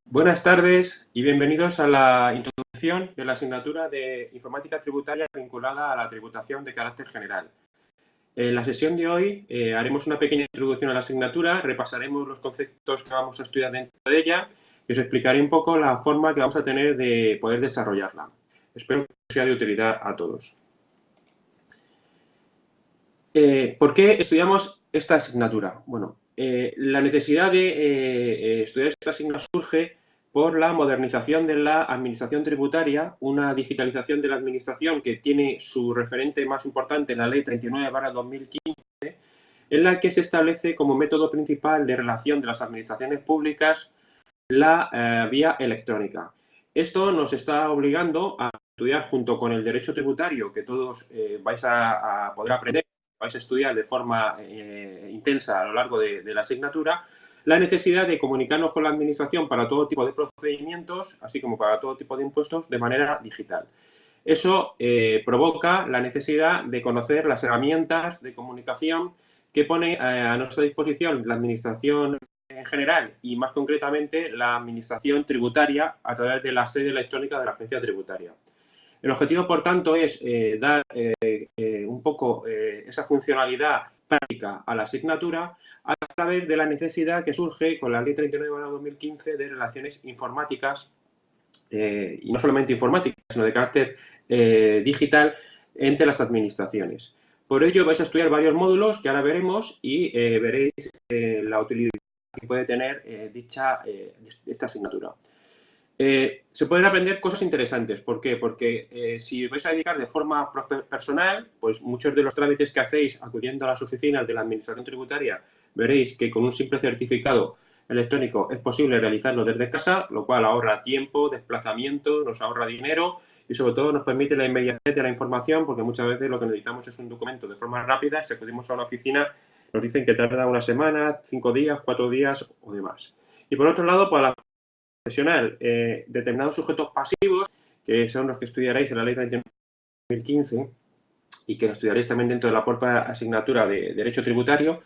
Buenas tardes y bienvenidos a la introducción de la asignatura de Informática Tributaria vinculada a la tributación de carácter general. En la sesión de hoy haremos una pequeña introducción a la asignatura, repasaremos los conceptos que vamos a estudiar dentro de ella y os explicaré un poco la forma que vamos a tener de poder desarrollarla. Espero que sea de utilidad a todos. ¿Por qué estudiamos esta asignatura? Bueno, la necesidad de estudiar esta asignatura surge por la modernización de la administración tributaria, una digitalización de la administración que tiene su referente más importante en la Ley 39/2015, en la que se establece como método principal de relación de las administraciones públicas la vía electrónica. Esto nos está obligando a estudiar junto con el derecho tributario, que todos vais a poder aprender, vais a estudiar de forma intensa a lo largo de la asignatura, la necesidad de comunicarnos con la administración para todo tipo de procedimientos, así como para todo tipo de impuestos, de manera digital. Eso provoca la necesidad de conocer las herramientas de comunicación que pone a nuestra disposición la administración en general y más concretamente la administración tributaria a través de la sede electrónica de la agencia tributaria. El objetivo, por tanto, es dar un poco esa funcionalidad práctica a la asignatura a través de la necesidad que surge con la Ley 39/2015 de relaciones informáticas, y no solamente informáticas, sino de carácter digital entre las administraciones. Por ello vais a estudiar varios módulos que ahora veremos y veréis la utilidad que puede tener esta asignatura. Se pueden aprender cosas interesantes. ¿Por qué? Porque si vais a dedicar de forma personal, pues muchos de los trámites que hacéis acudiendo a las oficinas de la Administración Tributaria, veréis que con un simple certificado electrónico es posible realizarlo desde casa, lo cual ahorra tiempo, desplazamiento, nos ahorra dinero y sobre todo nos permite la inmediatez de la información, porque muchas veces lo que necesitamos es un documento de forma rápida. Si acudimos a una oficina, nos dicen que tarda una semana, 5 días, 4 días o demás. Y por otro lado, para la profesional, determinados sujetos pasivos, que son los que estudiaréis en la Ley 2015 y que lo estudiaréis también dentro de la propia asignatura de Derecho Tributario,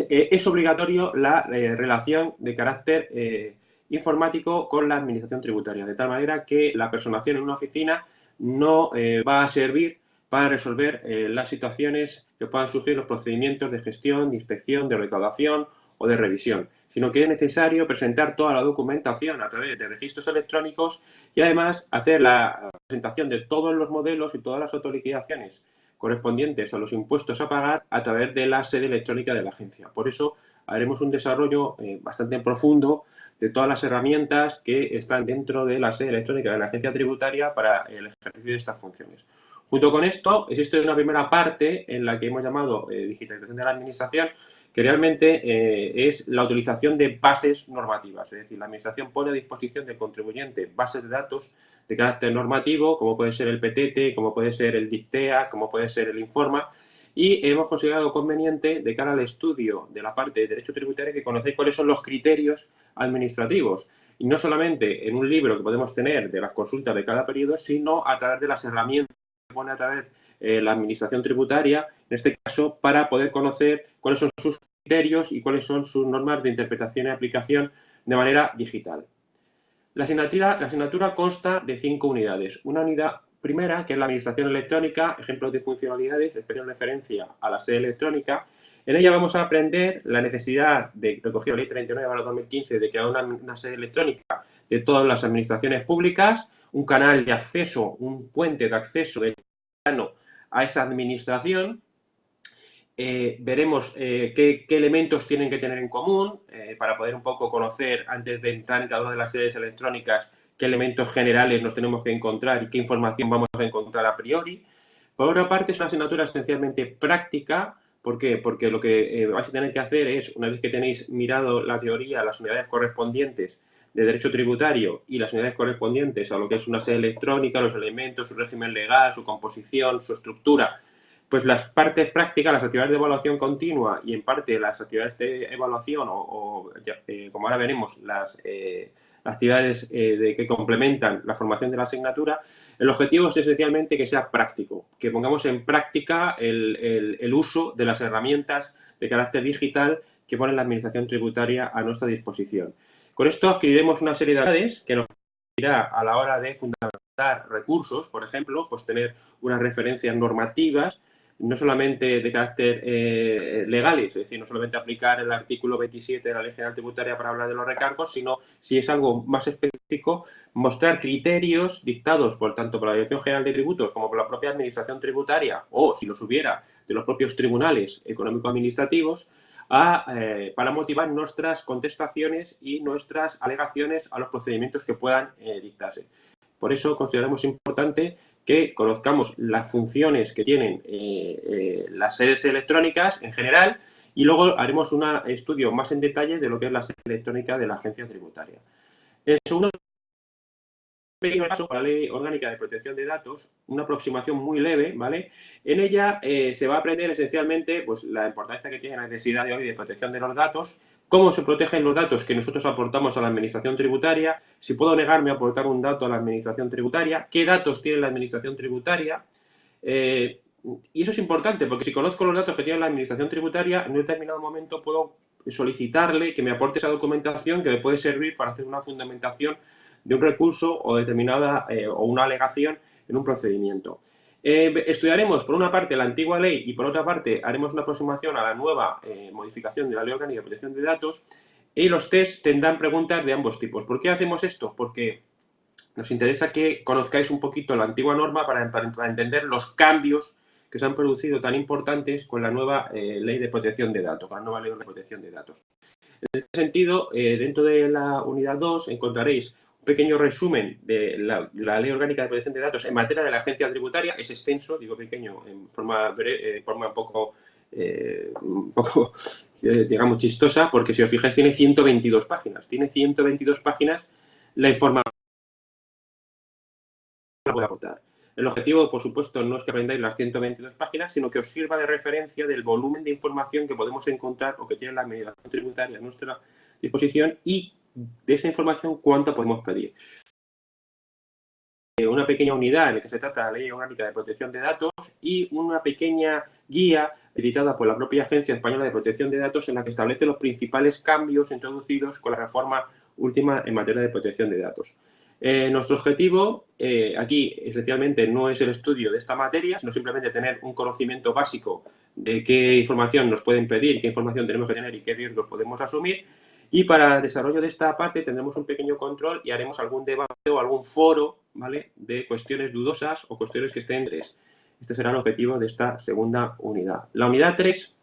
es obligatorio la relación de carácter informático con la Administración Tributaria, de tal manera que la personación en una oficina no va a servir para resolver las situaciones que puedan surgir, los procedimientos de gestión, de inspección, de recaudación o de revisión, sino que es necesario presentar toda la documentación a través de registros electrónicos y además hacer la presentación de todos los modelos y todas las autoliquidaciones correspondientes a los impuestos a pagar a través de la sede electrónica de la agencia. Por eso haremos un desarrollo bastante profundo de todas las herramientas que están dentro de la sede electrónica de la agencia tributaria para el ejercicio de estas funciones. Junto con esto, existe una primera parte en la que hemos llamado digitalización de la administración, que realmente es la utilización de bases normativas. Es decir, la Administración pone a disposición del contribuyente bases de datos de carácter normativo, como puede ser el PTT, como puede ser el DICTEA, como puede ser el Informa, y hemos considerado conveniente, de cara al estudio de la parte de Derecho Tributario, que conocéis cuáles son los criterios administrativos. Y no solamente en un libro que podemos tener de las consultas de cada periodo, sino a través de las herramientas que pone a través la Administración Tributaria, en este caso, para poder conocer cuáles son sus criterios y cuáles son sus normas de interpretación y aplicación de manera digital. La asignatura consta de 5 unidades. Una unidad primera, que es la administración electrónica, ejemplos de funcionalidades, especial referencia a la sede electrónica. En ella vamos a aprender la necesidad de, recogido la Ley 39/2015, de crear una sede electrónica de todas las administraciones públicas, un canal de acceso, un puente de acceso del ciudadano a esa administración. Veremos qué elementos tienen que tener en común para poder un poco conocer, antes de entrar en cada una de las sedes electrónicas, qué elementos generales nos tenemos que encontrar y qué información vamos a encontrar a priori. Por otra parte, es una asignatura esencialmente práctica. ¿Por qué? Porque lo que vais a tener que hacer es, una vez que tenéis mirado la teoría, las unidades correspondientes de derecho tributario y las unidades correspondientes a lo que es una sede electrónica, los elementos, su régimen legal, su composición, su estructura, pues las partes prácticas, las actividades de evaluación continua y en parte las actividades de evaluación como ahora veremos, las actividades que complementan la formación de la asignatura, el objetivo es esencialmente que sea práctico, que pongamos en práctica el uso de las herramientas de carácter digital que pone la Administración Tributaria a nuestra disposición. Con esto adquiriremos una serie de habilidades que nos permitirá a la hora de fundamentar recursos, por ejemplo, pues tener unas referencias normativas, no solamente de carácter legales, es decir, no solamente aplicar el artículo 27 de la Ley General Tributaria para hablar de los recargos, sino, si es algo más específico, mostrar criterios dictados por tanto por la Dirección General de Tributos como por la propia Administración Tributaria, o, si los hubiera, de los propios tribunales económico-administrativos, para motivar nuestras contestaciones y nuestras alegaciones a los procedimientos que puedan dictarse. Por eso consideramos importante que conozcamos las funciones que tienen las sedes electrónicas en general y luego haremos un estudio más en detalle de lo que es la sede electrónica de la agencia tributaria. El segundo pequeño paso para la Ley Orgánica de Protección de Datos, una aproximación muy leve, ¿vale? En ella se va a aprender esencialmente pues, la importancia que tiene la necesidad de hoy de protección de los datos, cómo se protegen los datos que nosotros aportamos a la Administración Tributaria, si puedo negarme a aportar un dato a la Administración Tributaria, qué datos tiene la Administración Tributaria. Y eso es importante, porque si conozco los datos que tiene la Administración Tributaria, en un determinado momento puedo solicitarle que me aporte esa documentación que me puede servir para hacer una fundamentación de un recurso o determinada o una alegación en un procedimiento. Estudiaremos, por una parte, la antigua ley y, por otra parte, haremos una aproximación a la nueva modificación de la Ley Orgánica de Protección de Datos, y los test tendrán preguntas de ambos tipos. ¿Por qué hacemos esto? Porque nos interesa que conozcáis un poquito la antigua norma para entender los cambios que se han producido tan importantes con la nueva Ley de Protección de Datos, con la nueva Ley de Protección de Datos. En este sentido, dentro de la unidad 2 encontraréis un pequeño resumen de la Ley Orgánica de Protección de Datos en materia de la agencia tributaria. Es extenso, digo pequeño, en forma un poco, digamos, chistosa, porque si os fijáis tiene 122 páginas. Tiene 122 páginas la información que puede aportar. El objetivo, por supuesto, no es que aprendáis las 122 páginas, sino que os sirva de referencia del volumen de información que podemos encontrar o que tiene la Administración Tributaria a nuestra disposición y de esa información cuánta podemos pedir. Una pequeña unidad en la que se trata la Ley Orgánica de Protección de Datos y una pequeña guía editada por la propia Agencia Española de Protección de Datos en la que establece los principales cambios introducidos con la reforma última en materia de protección de datos. Nuestro objetivo aquí, esencialmente, no es el estudio de esta materia, sino simplemente tener un conocimiento básico de qué información nos pueden pedir, qué información tenemos que tener y qué riesgos podemos asumir. Y para el desarrollo de esta parte tendremos un pequeño control y haremos algún debate o algún foro, ¿vale?, de cuestiones dudosas o cuestiones que estén en interés. Este será el objetivo de esta segunda unidad. La unidad 3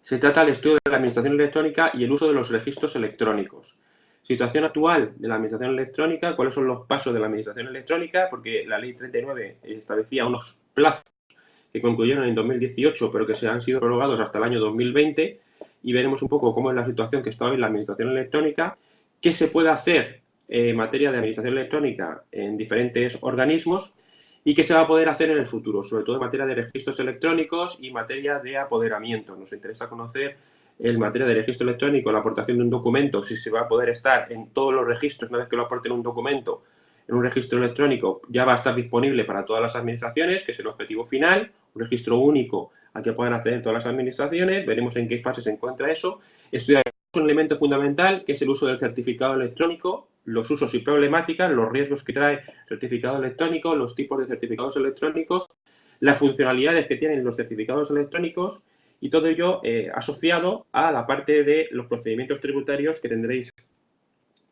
se trata del estudio de la administración electrónica y el uso de los registros electrónicos. Situación actual de la administración electrónica, cuáles son los pasos de la administración electrónica, porque la ley 39 establecía unos plazos que concluyeron en 2018, pero que se han sido prorrogados hasta el año 2020, y veremos un poco cómo es la situación que está hoy en la administración electrónica, qué se puede hacer en materia de administración electrónica en diferentes organismos y qué se va a poder hacer en el futuro, sobre todo en materia de registros electrónicos y materia de apoderamiento. Nos interesa conocer en materia de registro electrónico la aportación de un documento, si se va a poder estar en todos los registros una vez que lo aporten un documento. En un registro electrónico ya va a estar disponible para todas las administraciones, que es el objetivo final, un registro único al que puedan acceder todas las administraciones, veremos en qué fase se encuentra eso, estudiaremos un elemento fundamental que es el uso del certificado electrónico, los usos y problemáticas, los riesgos que trae el certificado electrónico, los tipos de certificados electrónicos, las funcionalidades que tienen los certificados electrónicos y todo ello asociado a la parte de los procedimientos tributarios que tendréis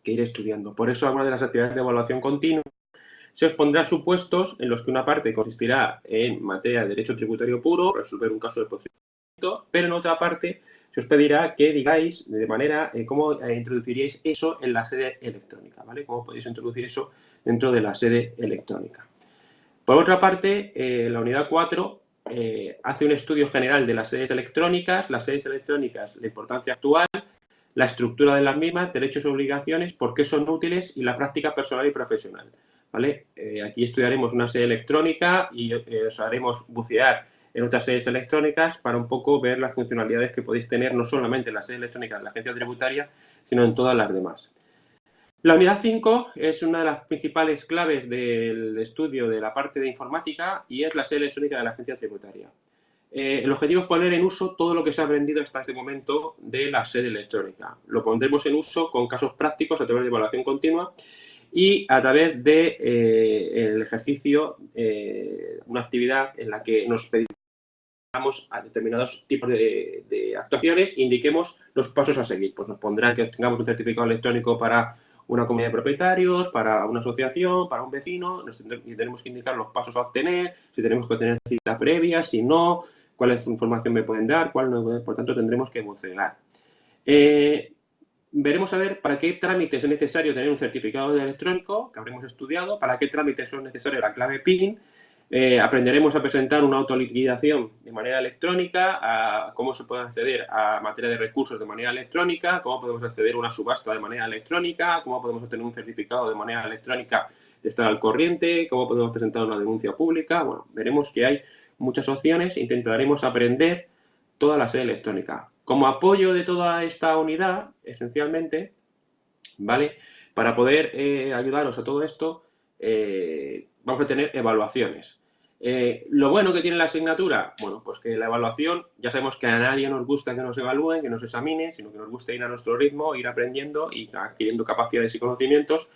que ir estudiando. Por eso, algunas de las actividades de evaluación continua se os pondrá supuestos en los que una parte consistirá en materia de derecho tributario puro, resolver un caso de procedimiento, pero en otra parte se os pedirá que digáis de manera cómo introduciríais eso en la sede electrónica, ¿vale? Cómo podéis introducir eso dentro de la sede electrónica. Por otra parte, la unidad 4 hace un estudio general de las sedes electrónicas, la importancia actual, la estructura de las mismas, derechos y obligaciones, por qué son útiles y la práctica personal y profesional. ¿Vale? Aquí estudiaremos una sede electrónica y os haremos bucear en otras sedes electrónicas para un poco ver las funcionalidades que podéis tener no solamente en la sede electrónica de la agencia tributaria, sino en todas las demás. La unidad 5 es una de las principales claves del estudio de la parte de informática y es la sede electrónica de la agencia tributaria. el objetivo es poner en uso todo lo que se ha aprendido hasta este momento de la sede electrónica. Lo pondremos en uso con casos prácticos a través de evaluación continua y a través de el ejercicio, una actividad en la que nos pedimos a determinados tipos de actuaciones e indiquemos los pasos a seguir. Pues nos pondrán que tengamos un certificado electrónico para una comunidad de propietarios, para una asociación, para un vecino, y tenemos que indicar los pasos a obtener, si tenemos que tener cita previa, si no, cuál es la información me pueden dar, cuál no, por tanto tendremos que bucear. Veremos a ver para qué trámites es necesario tener un certificado electrónico, que habremos estudiado, para qué trámites son necesarios la clave PIN. Aprenderemos a presentar una autoliquidación de manera electrónica, a cómo se puede acceder a materia de recursos de manera electrónica, cómo podemos acceder a una subasta de manera electrónica, cómo podemos obtener un certificado de manera electrónica de estar al corriente, cómo podemos presentar una denuncia pública. Bueno, veremos que hay muchas opciones, intentaremos aprender toda la sede electrónica. Como apoyo de toda esta unidad, esencialmente, ¿vale? Para poder ayudaros a todo esto, vamos a tener evaluaciones. Lo bueno que tiene la asignatura, bueno, pues que la evaluación, ya sabemos que a nadie nos gusta que nos evalúen, que nos examinen, sino que nos gusta ir a nuestro ritmo, ir aprendiendo y adquiriendo capacidades y conocimientos,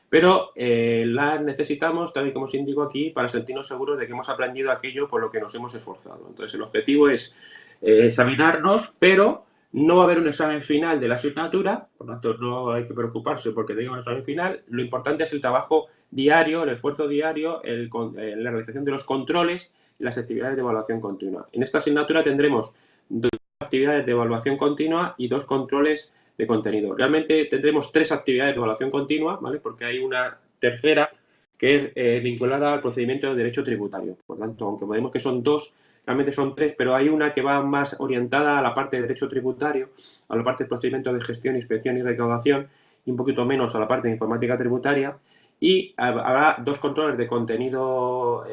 pero las necesitamos, tal y como os indico aquí, para sentirnos seguros de que hemos aprendido aquello por lo que nos hemos esforzado. Entonces, el objetivo es examinarnos, pero no va a haber un examen final de la asignatura, por lo tanto no hay que preocuparse porque tenga un examen final. Lo importante es el trabajo diario, el esfuerzo diario, la realización de los controles y las actividades de evaluación continua. En esta asignatura tendremos 2 actividades de evaluación continua y 2 controles de contenido. Realmente tendremos 3 actividades de evaluación continua, ¿vale? Porque hay una tercera que es vinculada al procedimiento de derecho tributario. Por lo tanto, aunque podemos que son 2, realmente son 3, pero hay una que va más orientada a la parte de derecho tributario, a la parte de procedimiento de gestión, inspección y recaudación, y un poquito menos a la parte de informática tributaria. Y habrá 2 controles de contenido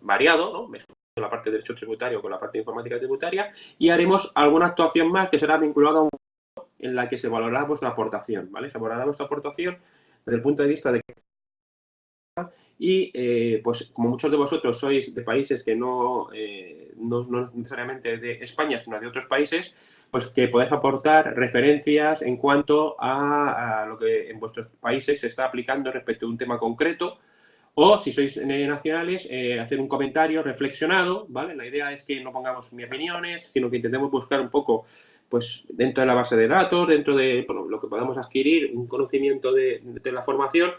variado, ¿no? La parte de derecho tributario con la parte de informática tributaria, y haremos alguna actuación más que será vinculada a un en la que se valorará vuestra aportación, ¿vale? Se valorará vuestra aportación desde el punto de vista de y pues como muchos de vosotros sois de países que no necesariamente de España, sino de otros países, pues que podáis aportar referencias en cuanto a lo que en vuestros países se está aplicando respecto a un tema concreto, o si sois nacionales, hacer un comentario reflexionado, ¿vale? La idea es que no pongamos mis opiniones, sino que intentemos buscar un poco, pues, dentro de la base de datos, dentro de bueno, lo que podamos adquirir, un conocimiento de la formación,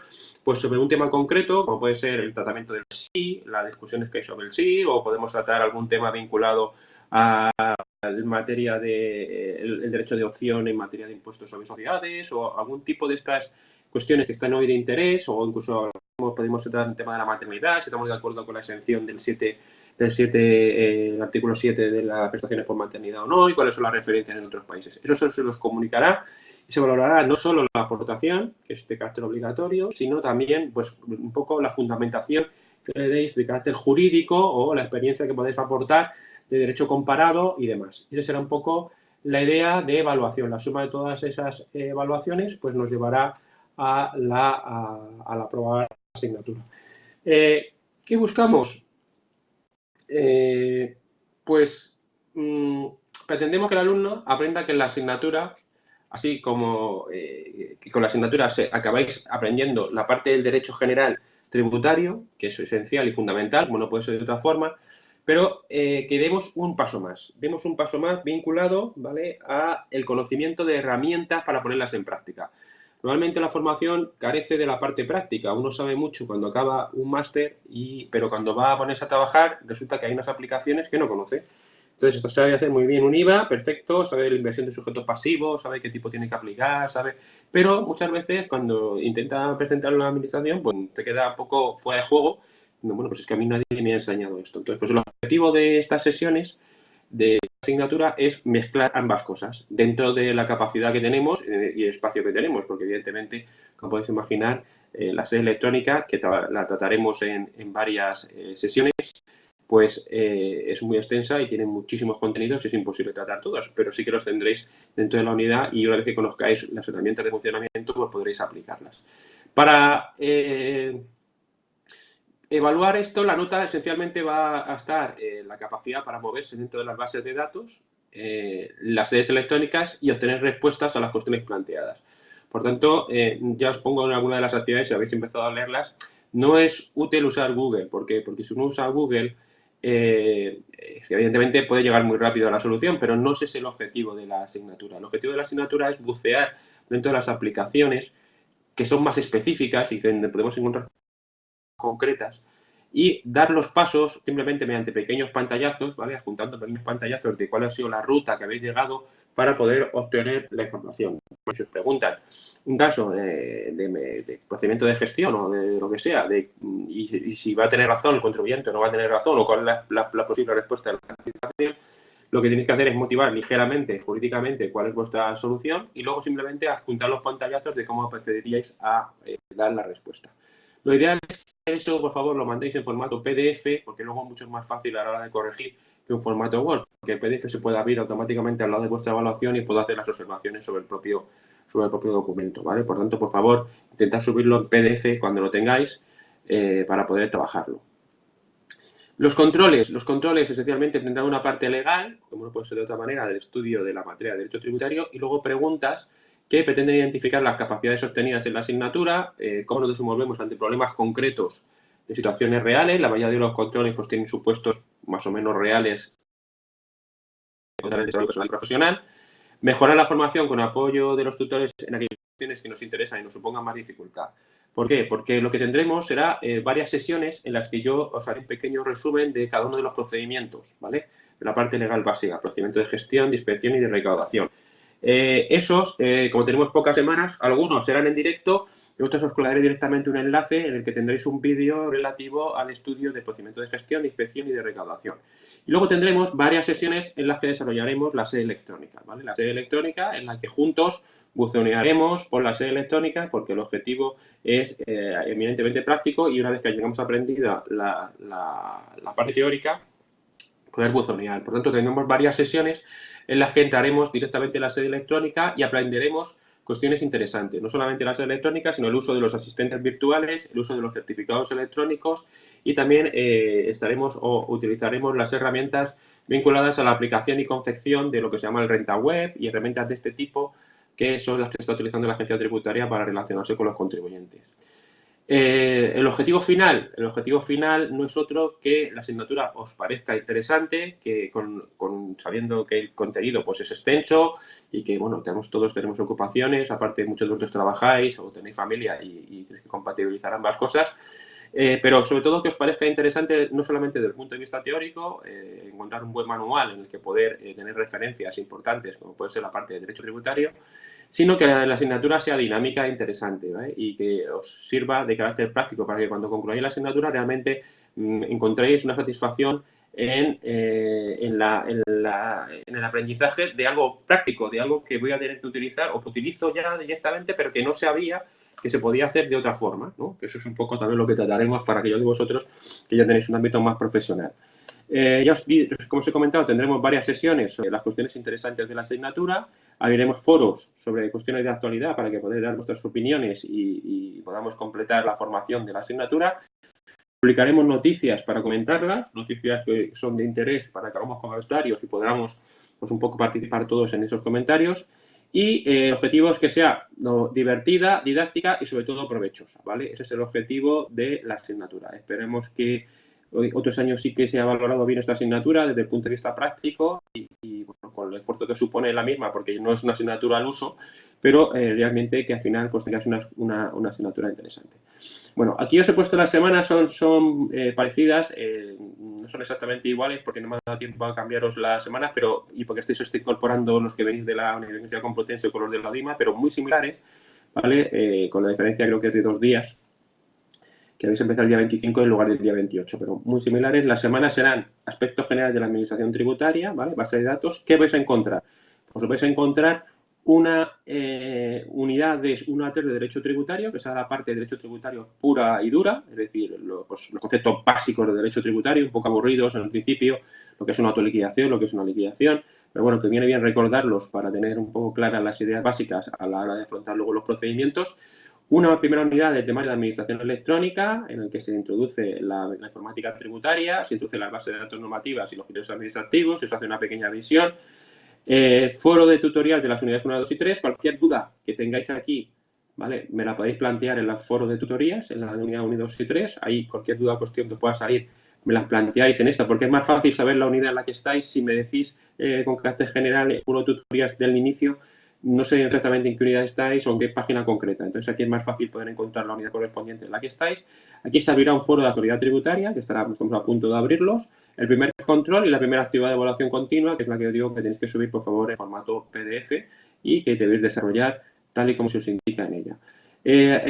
pues sobre un tema concreto, como puede ser el tratamiento del sí, las discusiones que hay sobre el sí, o podemos tratar algún tema vinculado a en materia de el derecho de opción en materia de impuestos sobre sociedades, o algún tipo de estas cuestiones que están hoy de interés, o incluso podemos tratar el tema de la maternidad, si estamos de acuerdo con la exención del artículo 7 de las prestaciones por maternidad o no, y cuáles son las referencias en otros países. Eso se los comunicará y se valorará no solo la aportación, que es de carácter obligatorio, sino también pues, un poco la fundamentación que le deis de carácter jurídico o la experiencia que podéis aportar de derecho comparado y demás. Y esa será un poco la idea de evaluación. La suma de todas esas evaluaciones pues, nos llevará a la aprobar la asignatura. ¿Qué buscamos? Pues pretendemos que el alumno aprenda que en la asignatura, así como que con la asignatura acabáis aprendiendo la parte del derecho general tributario, que es esencial y fundamental, como no puede ser de otra forma, pero que demos un paso más vinculado, ¿vale?, a el conocimiento de herramientas para ponerlas en práctica. Normalmente la formación carece de la parte práctica. Uno sabe mucho cuando acaba un máster, pero cuando va a ponerse a trabajar resulta que hay unas aplicaciones que no conoce. Entonces, esto sabe hacer muy bien un IVA, perfecto, sabe la inversión de sujetos pasivos, sabe qué tipo tiene que aplicar, pero muchas veces cuando intenta presentarlo a la administración, pues te queda un poco fuera de juego. Bueno, pues es que a mí nadie me ha enseñado esto. Entonces, pues el objetivo de estas sesiones de asignatura es mezclar ambas cosas dentro de la capacidad que tenemos y el espacio que tenemos, porque evidentemente, como podéis imaginar, la sede electrónica, que la trataremos en varias sesiones, pues es muy extensa y tiene muchísimos contenidos y es imposible tratar todos, pero sí que los tendréis dentro de la unidad y una vez que conozcáis las herramientas de funcionamiento, pues podréis aplicarlas. Para Evaluar esto, la nota esencialmente va a estar la capacidad para moverse dentro de las bases de datos, las sedes electrónicas y obtener respuestas a las cuestiones planteadas. Por tanto, ya os pongo en alguna de las actividades, si habéis empezado a leerlas, no es útil usar Google. ¿Por qué? Porque si uno usa Google, evidentemente puede llegar muy rápido a la solución, pero no ese es el objetivo de la asignatura. El objetivo de la asignatura es bucear dentro de las aplicaciones que son más específicas y que podemos encontrar concretas y dar los pasos simplemente mediante pequeños pantallazos, ¿vale? Adjuntando pequeños pantallazos de cuál ha sido la ruta que habéis llegado para poder obtener la información. Si os preguntan un caso de procedimiento de gestión o de lo que sea, y si va a tener razón el contribuyente o no va a tener razón, o cuál es la posible respuesta de la administración, lo que tenéis que hacer es motivar ligeramente, jurídicamente, cuál es vuestra solución y luego simplemente adjuntar los pantallazos de cómo procederíais a dar la respuesta. Lo ideal es que eso, por favor, lo mandéis en formato PDF, porque luego es mucho más fácil a la hora de corregir que un formato Word, porque el PDF se puede abrir automáticamente al lado de vuestra evaluación y puedo hacer las observaciones sobre el propio documento, ¿vale? Por tanto, por favor, intentad subirlo en PDF cuando lo tengáis para poder trabajarlo. Los controles esencialmente tendrán una parte legal, como no puede ser de otra manera, del estudio de la materia de derecho tributario, y luego preguntas que pretenden identificar las capacidades obtenidas en la asignatura, cómo nos desenvolvemos ante problemas concretos de situaciones reales. La mayoría de los controles pues, tienen supuestos más o menos reales de desarrollo personal y profesional. Mejorar la formación con apoyo de los tutores en aquellas cuestiones que nos interesan y nos supongan más dificultad. ¿Por qué? Porque lo que tendremos será varias sesiones en las que yo os haré un pequeño resumen de cada uno de los procedimientos, ¿vale? De la parte legal básica, procedimiento de gestión, de inspección y de recaudación. Como tenemos pocas semanas, algunos serán en directo y otros os colaré directamente un enlace en el que tendréis un vídeo relativo al estudio de procedimiento de gestión, de inspección y de recaudación. Y luego tendremos varias sesiones en las que desarrollaremos la sede electrónica, ¿vale? La sede electrónica en la que juntos buceonearemos por la sede electrónica porque el objetivo es eminentemente práctico y una vez que hayamos aprendido la parte teórica, poder buzonear. Por tanto, tendremos varias sesiones en las que entraremos directamente en la sede electrónica y aprenderemos cuestiones interesantes. No solamente la sede electrónica, sino el uso de los asistentes virtuales, el uso de los certificados electrónicos y también estaremos o utilizaremos las herramientas vinculadas a la aplicación y confección de lo que se llama el renta web y herramientas de este tipo que son las que está utilizando la agencia tributaria para relacionarse con los contribuyentes. El objetivo final no es otro que la asignatura os parezca interesante, que sabiendo que el contenido pues es extenso y que bueno, todos tenemos ocupaciones, aparte muchos de vosotros trabajáis o tenéis familia y tenéis que compatibilizar ambas cosas, pero sobre todo que os parezca interesante no solamente desde el punto de vista teórico, encontrar un buen manual en el que poder tener referencias importantes, como puede ser la parte de derecho tributario, sino que la asignatura sea dinámica e interesante, ¿vale? Y que os sirva de carácter práctico para que cuando concluáis la asignatura realmente encontréis una satisfacción en el aprendizaje de algo práctico, de algo que voy a tener que utilizar o que utilizo ya directamente, pero que no sabía que se podía hacer de otra forma, ¿no? Que eso es un poco también lo que trataremos para aquellos de vosotros que ya tenéis un ámbito más profesional. Como os he comentado, tendremos varias sesiones sobre las cuestiones interesantes de la asignatura, abriremos foros sobre cuestiones de actualidad para que podáis dar vuestras opiniones y podamos completar la formación de la asignatura. Publicaremos noticias para comentarlas, noticias que son de interés para que hagamos comentarios y podamos pues, un poco participar todos en esos comentarios. Y el objetivo es que sea divertida, didáctica y sobre todo provechosa, ¿vale? Ese es el objetivo de la asignatura. Esperemos que otros años sí que se ha valorado bien esta asignatura desde el punto de vista práctico y bueno, con el esfuerzo que supone la misma, porque no es una asignatura al uso, pero realmente que al final pues tengáis una asignatura interesante. Bueno, aquí os he puesto las semanas, son parecidas, no son exactamente iguales porque no me ha dado tiempo a cambiaros las semanas, y porque os estoy incorporando los que venís de la Universidad Complutense con los de la DIMA, pero muy similares, ¿vale? Con la diferencia creo que es de 2 días, que habéis empezado el día 25 en lugar del día 28, pero muy similares. Las semanas serán aspectos generales de la administración tributaria, ¿vale? Base de datos. ¿Qué vais a encontrar? Pues vais a encontrar una unidad de 1 a 3 de derecho tributario, que será la parte de derecho tributario pura y dura, es decir, los conceptos básicos de derecho tributario, un poco aburridos en el principio, lo que es una autoliquidación, lo que es una liquidación, pero bueno, que viene bien recordarlos para tener un poco claras las ideas básicas a la hora de afrontar luego los procedimientos. Una primera unidad de temario de administración electrónica, en el que se introduce la informática tributaria, se introduce las bases de datos normativas y los criterios administrativos, se hace una pequeña visión. Foro de tutorial de las unidades 1, 2 y 3. Cualquier duda que tengáis aquí, ¿vale? Me la podéis plantear en los foros de tutorías, en la unidad 1, 2 y 3. Ahí cualquier duda o cuestión que pueda salir, me las planteáis en esta, porque es más fácil saber la unidad en la que estáis si me decís con carácter general, foro de tutorías del inicio, no sé exactamente en qué unidad estáis o en qué página concreta. Entonces, aquí es más fácil poder encontrar la unidad correspondiente en la que estáis. Aquí se abrirá un foro de autoridad tributaria, que estamos a punto de abrirlos. El primer control y la primera actividad de evaluación continua, que es la que os digo que tenéis que subir, por favor, en formato PDF y que debéis desarrollar tal y como se os indica en ella.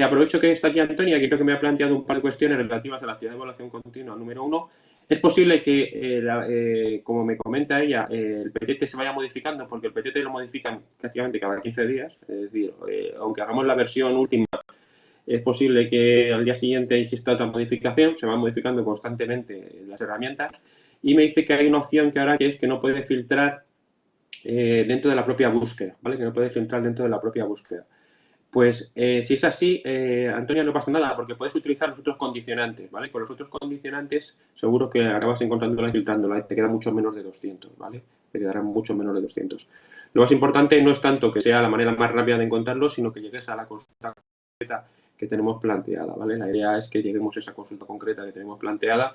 Aprovecho que está aquí Antonia, que creo que me ha planteado un par de cuestiones relativas a la actividad de evaluación continua número 1. Es posible que, como me comenta ella, el PTT se vaya modificando, porque el PTT lo modifican prácticamente cada 15 días. Es decir, aunque hagamos la versión última, es posible que al día siguiente exista otra modificación, se van modificando constantemente las herramientas. Y me dice que hay una opción que ahora que es que no puede filtrar dentro de la propia búsqueda, ¿vale? Que no puede filtrar dentro de la propia búsqueda. Pues si es así, Antonia, no pasa nada, porque puedes utilizar los otros condicionantes, ¿vale? Con los otros condicionantes seguro que acabas encontrándola y filtrándola, te queda mucho menos de 200, ¿vale? Te quedarán mucho menos de 200. Lo más importante no es tanto que sea la manera más rápida de encontrarlo, sino que llegues a la consulta concreta que tenemos planteada, ¿vale? La idea es que lleguemos a esa consulta concreta que tenemos planteada,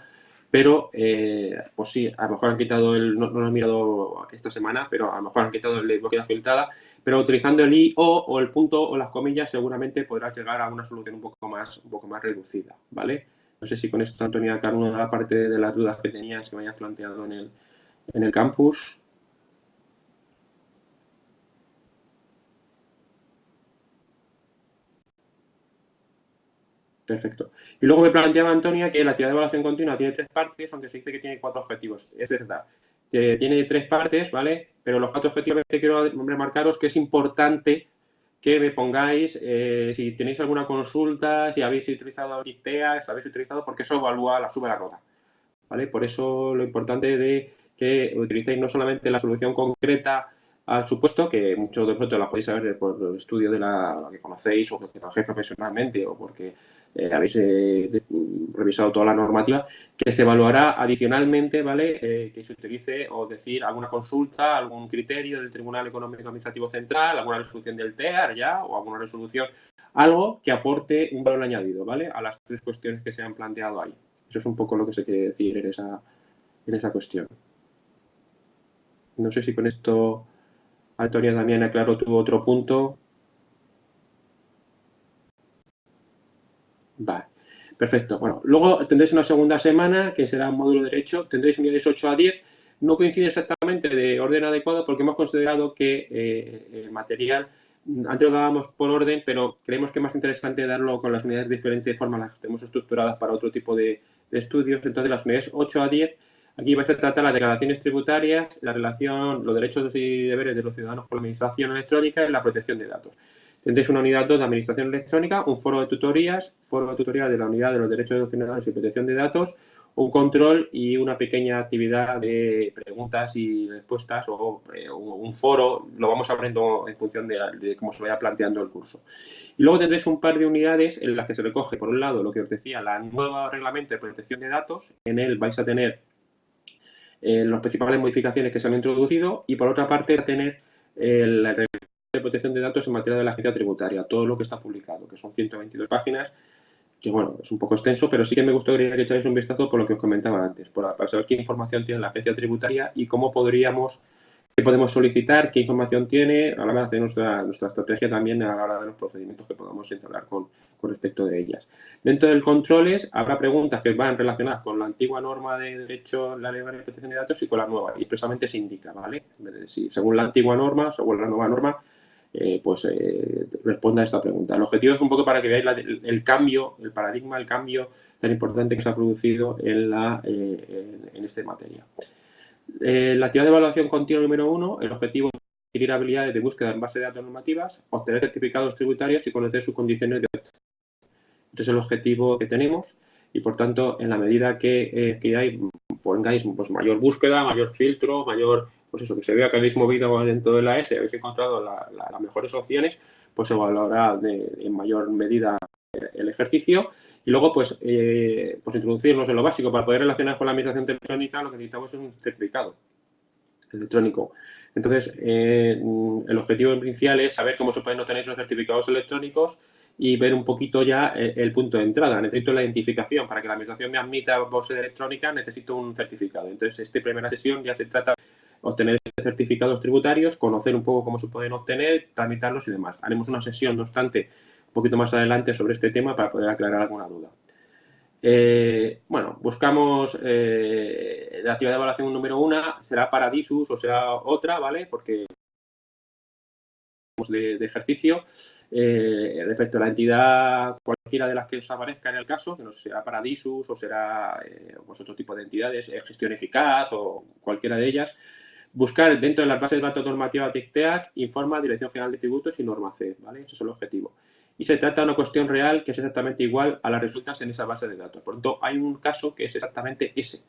pero, pues sí, a lo mejor han quitado no lo he mirado esta semana, pero a lo mejor han quitado el búsqueda filtrada, pero utilizando el i o el punto o las comillas seguramente podrás llegar a una solución un poco más reducida, ¿vale? No sé si con esto, Antonia, cada la parte de las dudas que tenías que me hayas planteado en el campus. Perfecto. Y luego me planteaba Antonia que la actividad de evaluación continua tiene 3 partes, aunque se dice que tiene 4 objetivos. Es verdad. Tiene 3 partes, ¿vale? Pero los 4 objetivos que quiero remarcaros que es importante que me pongáis si tenéis alguna consulta, si habéis utilizado Dictea, si habéis utilizado, porque eso evalúa, sube la nota, ¿vale? Por eso lo importante de que utilicéis no solamente la solución concreta al supuesto, que muchos de vosotros la podéis saber por el estudio de la que conocéis o que trabajéis profesionalmente o porque habéis revisado toda la normativa, que se evaluará adicionalmente, ¿vale? Que se utilice o decir alguna consulta, algún criterio del Tribunal Económico Administrativo Central, alguna resolución del TEAR ya o alguna resolución, algo que aporte un valor añadido, ¿vale? A las 3 cuestiones que se han planteado ahí. Eso es un poco lo que se quiere decir en esa cuestión. No sé si con esto Antonia también aclaró tu otro punto. Vale, perfecto. Bueno, luego tendréis una segunda semana que será un módulo de derecho. Tendréis unidades 8 a 10. No coincide exactamente de orden adecuado porque hemos considerado que el material, antes lo dábamos por orden, pero creemos que es más interesante darlo con las unidades de diferente forma, las que tenemos estructuradas para otro tipo de estudios. Entonces, las unidades 8 a 10, aquí vais a tratar las declaraciones tributarias, la relación, los derechos y deberes de los ciudadanos con la administración electrónica y la protección de datos. Tendréis una unidad 2 de administración electrónica, un foro de tutorías, foro de tutoría de la unidad de los derechos de los ciudadanos y protección de datos, un control y una pequeña actividad de preguntas y respuestas o un foro, lo vamos abriendo en función de cómo se vaya planteando el curso. Y luego tendréis un par de unidades en las que se recoge, por un lado, lo que os decía, la nueva reglamento de protección de datos. En él vais a tener las principales modificaciones que se han introducido y, por otra parte, a tener el de protección de datos en materia de la agencia tributaria, todo lo que está publicado, que son 122 páginas, que bueno, es un poco extenso, pero sí que me gustaría que echáis un vistazo por lo que os comentaba antes, para saber qué información tiene la agencia tributaria y cómo qué podemos solicitar, qué información tiene, a la hora de hacer nuestra estrategia también a la hora de los procedimientos que podamos entablar con respecto de ellas. Dentro del controles habrá preguntas que van relacionadas con la antigua norma de derecho, la ley de protección de datos y con la nueva, y expresamente se indica, ¿vale? Si según la antigua norma, según la nueva norma, responda a esta pregunta. El objetivo es un poco para que veáis el cambio, el paradigma, el cambio tan importante que se ha producido en esta materia. La actividad de evaluación continua número 1, el objetivo es adquirir habilidades de búsqueda en base de datos normativas, obtener certificados tributarios y conocer sus condiciones de obtención. Este es el objetivo que tenemos y, por tanto, en la medida que pongáis pues, mayor búsqueda, mayor filtro, mayor, pues eso, que se vea que habéis movido dentro de la ESE, habéis encontrado las mejores opciones, pues se valorará en mayor medida el ejercicio y luego pues introducirlos en lo básico. Para poder relacionar con la administración electrónica lo que necesitamos es un certificado electrónico. Entonces, el objetivo inicial es saber cómo se pueden obtener esos certificados electrónicos y ver un poquito ya el punto de entrada. Necesito la identificación. Para que la administración me admita por sede electrónica necesito un certificado. Entonces, esta primera sesión ya se trata de obtener certificados tributarios, conocer un poco cómo se pueden obtener, tramitarlos y demás. Haremos una sesión, no obstante, un poquito más adelante sobre este tema para poder aclarar alguna duda. Bueno, buscamos la actividad de evaluación número 1, será Paradisus o será otra, ¿vale? Porque de ejercicio respecto a la entidad, cualquiera de las que os aparezca en el caso, que no será Paradisus o será pues otro tipo de entidades, gestión eficaz o cualquiera de ellas, buscar dentro de las bases de datos normativa TIC-TEAC, informa Dirección General de Tributos y Norma C, ¿vale? Ese es el objetivo. Y se trata de una cuestión real que es exactamente igual a las resultas en esa base de datos. Por lo tanto, hay un caso que es exactamente ese.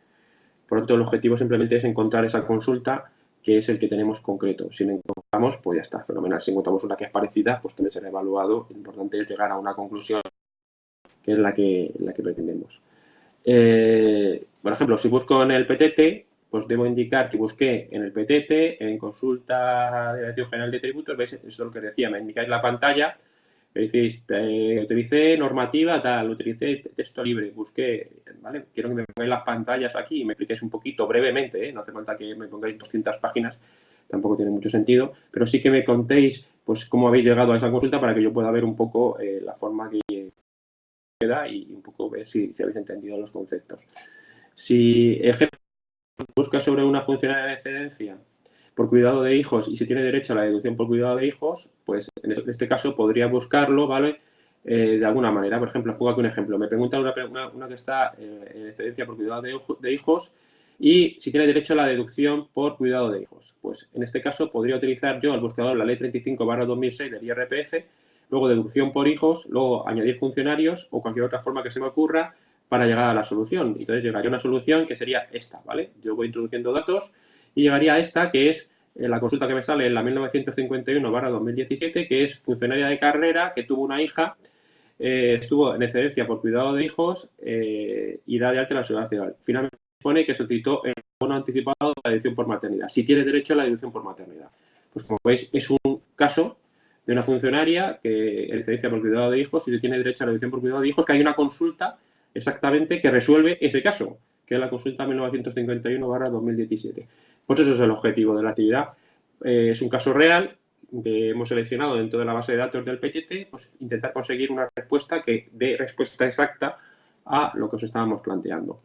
Por lo tanto, el objetivo simplemente es encontrar esa consulta que es el que tenemos concreto. Si la encontramos, pues ya está, fenomenal. Si encontramos una que es parecida, pues también será evaluado. Lo importante es llegar a una conclusión que es la que pretendemos. Por ejemplo, si busco en el PTT, pues debo indicar que busqué en el PTT, en consulta de Dirección General de Tributos, veis, eso es lo que decía, me indicáis la pantalla, me decís, utilicé normativa tal, utilicé texto libre, busqué, ¿vale? Quiero que me pongáis las pantallas aquí y me expliquéis un poquito brevemente, no hace falta que me pongáis 200 páginas, tampoco tiene mucho sentido, pero sí que me contéis pues cómo habéis llegado a esa consulta para que yo pueda ver un poco la forma que queda y un poco ver si habéis entendido los conceptos. Si busca sobre una funcionaria de excedencia por cuidado de hijos y si tiene derecho a la deducción por cuidado de hijos, pues en este caso podría buscarlo, ¿vale? De alguna manera. Por ejemplo, os pongo aquí un ejemplo. Me pregunta una que está en excedencia por cuidado de hijos y si tiene derecho a la deducción por cuidado de hijos. Pues en este caso podría utilizar yo al buscador la ley 35/2006 del IRPF, luego deducción por hijos, luego añadir funcionarios o cualquier otra forma que se me ocurra para llegar a la solución. Entonces llegaría a una solución que sería esta, ¿vale? Yo voy introduciendo datos y llegaría a esta, que es la consulta que me sale en la 1951/2017, que es funcionaria de carrera que tuvo una hija, estuvo en excedencia por cuidado de hijos y da de alta la seguridad social. Finalmente pone que solicitó el bono anticipado de la deducción por maternidad, si tiene derecho a la deducción por maternidad. Pues como veis, es un caso de una funcionaria que en excedencia por cuidado de hijos y tiene derecho a la deducción por cuidado de hijos, que hay una consulta exactamente que resuelve ese caso, que es la consulta 1951/2017. Pues eso es el objetivo de la actividad. Es un caso real que hemos seleccionado dentro de la base de datos del PTT, pues intentar conseguir una respuesta que dé respuesta exacta a lo que os estábamos planteando.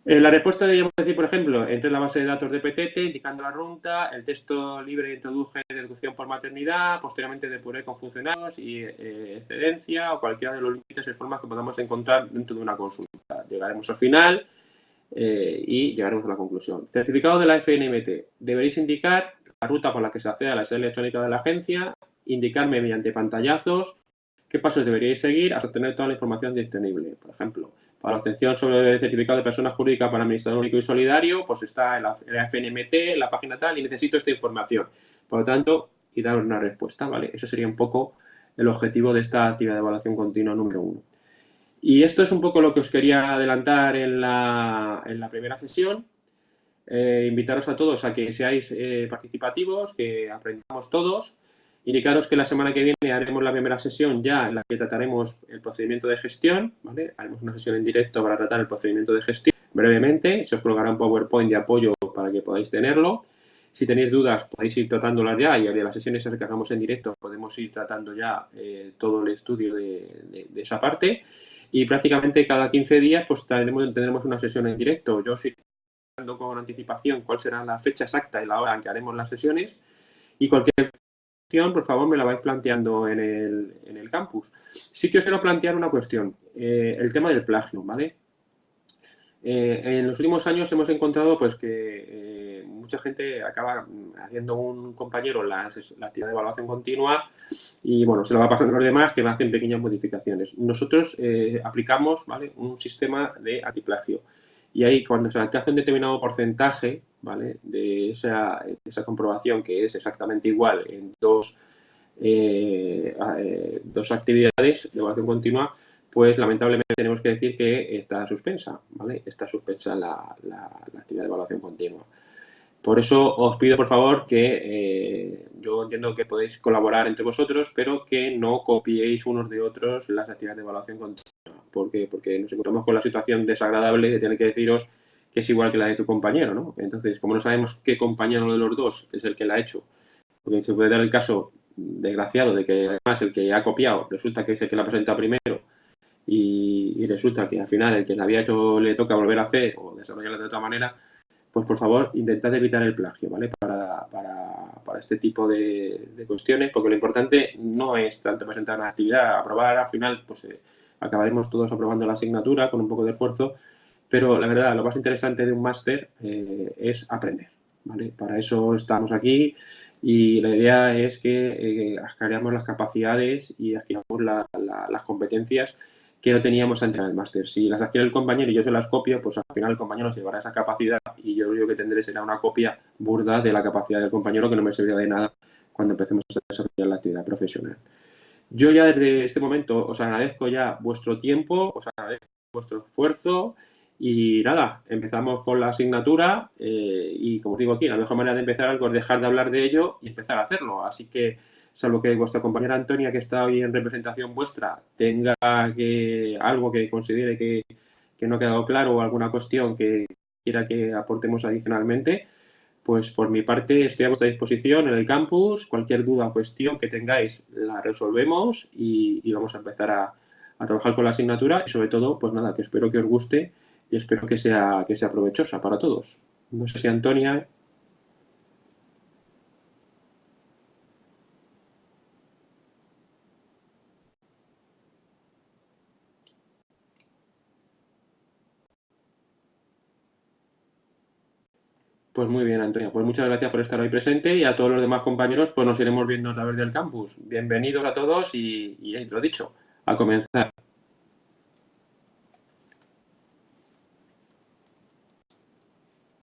La respuesta deberíamos decir, por ejemplo, entré en la base de datos de PTT, indicando la ruta, el texto libre introduje deducción por maternidad, posteriormente depuré con funcionarios y excedencia o cualquiera de los límites y formas que podamos encontrar dentro de una consulta. Llegaremos al final y llegaremos a la conclusión. Certificado de la FNMT. Deberéis indicar la ruta por la que se accede a la sede electrónica de la agencia, indicarme mediante pantallazos qué pasos deberíais seguir hasta obtener toda la información disponible. Por ejemplo, para la obtención sobre el certificado de persona jurídica para administrador único y solidario, pues está en la FNMT, en la página tal, y necesito esta información. Por lo tanto, y dar una respuesta, ¿vale? Eso sería un poco el objetivo de esta actividad de evaluación continua número 1. Y esto es un poco lo que os quería adelantar en la primera sesión. Invitaros a todos a que seáis participativos, que aprendamos todos. Indicaros que la semana que viene haremos la primera sesión ya en la que trataremos el procedimiento de gestión, ¿vale? Haremos una sesión en directo para tratar el procedimiento de gestión brevemente. Se os colocará un PowerPoint de apoyo para que podáis tenerlo. Si tenéis dudas podéis ir tratándolas ya y de las sesiones que hagamos en directo podemos ir tratando ya todo el estudio de esa parte. Y prácticamente cada 15 días pues tendremos una sesión en directo. Yo sí con anticipación cuál será la fecha exacta y la hora en que haremos las sesiones y cualquier cuestión, por favor, me la vais planteando en el campus. Sí que os quiero plantear una cuestión, el tema del plagio, ¿vale? En los últimos años hemos encontrado pues que mucha gente acaba haciendo un compañero la actividad de evaluación continua y bueno, se lo va pasando a los demás que hacen pequeñas modificaciones. Nosotros aplicamos, ¿vale?, un sistema de antiplagio. Y ahí cuando se alcanza un determinado porcentaje, ¿vale?, de esa comprobación que es exactamente igual en dos dos actividades de evaluación continua, pues lamentablemente tenemos que decir que está suspensa, ¿vale? Está suspensa la actividad de evaluación continua. Por eso os pido, por favor, que yo entiendo que podéis colaborar entre vosotros, pero que no copiéis unos de otros las actividades de evaluación continua. ¿Por qué? Porque nos encontramos con la situación desagradable de tener que deciros que es igual que la de tu compañero, ¿no? Entonces, como no sabemos qué compañero de los dos es el que la ha hecho, porque se puede dar el caso desgraciado de que además el que ha copiado resulta que es el que la ha presentado primero y resulta que al final el que la había hecho le toca volver a hacer o desarrollarla de otra manera, pues por favor, intentad evitar el plagio, ¿vale? Para este tipo de cuestiones, porque lo importante no es tanto presentar una actividad, aprobar, al final, pues acabaremos todos aprobando la asignatura con un poco de esfuerzo, pero la verdad, lo más interesante de un máster es aprender, ¿vale? Para eso estamos aquí y la idea es que adquiramos las capacidades y adquiramos las competencias que no teníamos antes en el máster. Si las adquiere el compañero y yo se las copio, pues al final el compañero se llevará esa capacidad y yo lo único que tendré será una copia burda de la capacidad del compañero que no me servirá de nada cuando empecemos a desarrollar la actividad profesional. Yo ya desde este momento os agradezco ya vuestro tiempo, os agradezco vuestro esfuerzo y nada, empezamos con la asignatura y como os digo aquí, la mejor manera de empezar algo es dejar de hablar de ello y empezar a hacerlo. Así que, salvo que vuestra compañera Antonia, que está hoy en representación vuestra, tenga algo que considere que no ha quedado claro o alguna cuestión que quiera que aportemos adicionalmente, pues por mi parte estoy a vuestra disposición en el campus. Cualquier duda o cuestión que tengáis la resolvemos y vamos a empezar a trabajar con la asignatura y sobre todo, pues nada, que espero que os guste y espero que sea provechosa para todos. No sé si Antonia. Pues muy bien, Antonia. Pues muchas gracias por estar hoy presente y a todos los demás compañeros, pues nos iremos viendo a través del campus. Bienvenidos a todos y lo dicho, a comenzar.